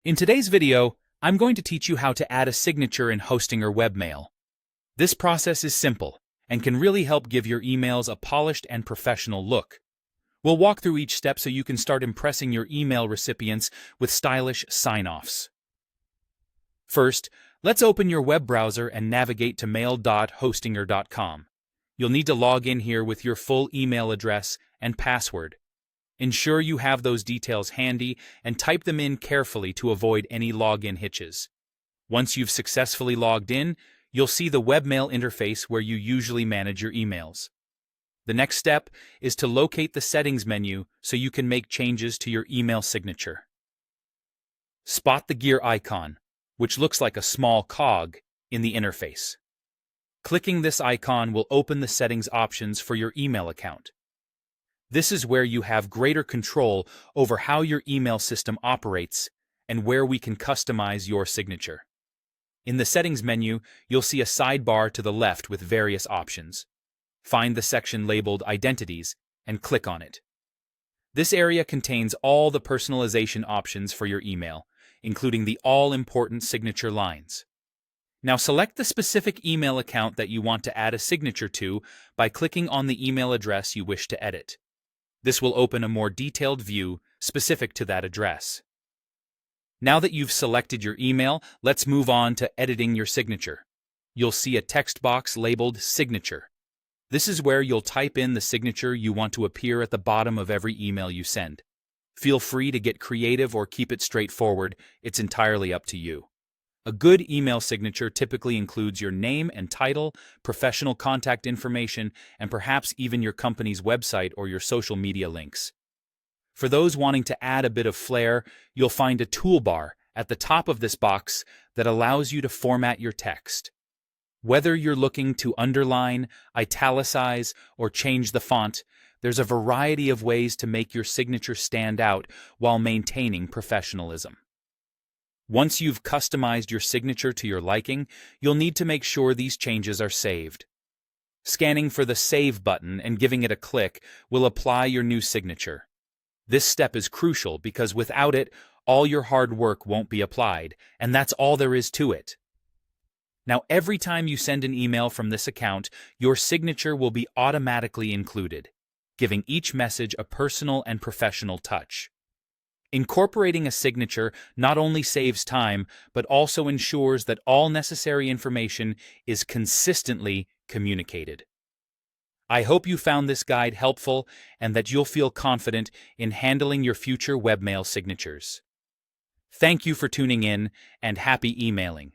In today's video, I'm going to teach you how to add a signature in Hosting or Webmail. This process is simple and can really help give your emails a polished and professional look. We'll walk through each step so you can start impressing your email recipients with stylish sign-offs. First, let's open your web browser and navigate to mail.hostinger.com. You'll need to log in here with your full email address and password. Ensure you have those details handy and type them in carefully to avoid any login hitches. Once you've successfully logged in, you'll see the Webmail interface where you usually manage your emails. The next step is to locate the Settings menu so you can make changes to your email signature. Spot the gear icon, which looks like a small cog, in the interface. Clicking this icon will open the settings options for your email account. This is where you have greater control over how your email system operates and where we can customize your signature. In the Settings menu, you'll see a sidebar to the left with various options. Find the section labeled Identities and click on it. This area contains all the personalization options for your email, including the all-important signature lines. Now select the specific email account that you want to add a signature to by clicking on the email address you wish to edit. This will open a more detailed view specific to that address. Now that you've selected your email, let's move on to editing your signature. You'll see a text box labeled Signature. This is where you'll type in the signature you want to appear at the bottom of every email you send. Feel free to get creative or keep it straightforward, it's entirely up to you. A good email signature typically includes your name and title, professional contact information, and perhaps even your company's website or your social media links. For those wanting to add a bit of flair, you'll find a toolbar at the top of this box that allows you to format your text. Whether you're looking to underline, italicize, or change the font, there's a variety of ways to make your signature stand out while maintaining professionalism. Once you've customized your signature to your liking, you'll need to make sure these changes are saved. Scanning for the Save button and giving it a click will apply your new signature. This step is crucial because without it, all your hard work won't be applied, and that's all there is to it. Now, every time you send an email from this account, your signature will be automatically included, giving each message a personal and professional touch. Incorporating a signature not only saves time, but also ensures that all necessary information is consistently communicated. I hope you found this guide helpful and that you'll feel confident in handling your future webmail signatures. Thank you for tuning in, and happy emailing.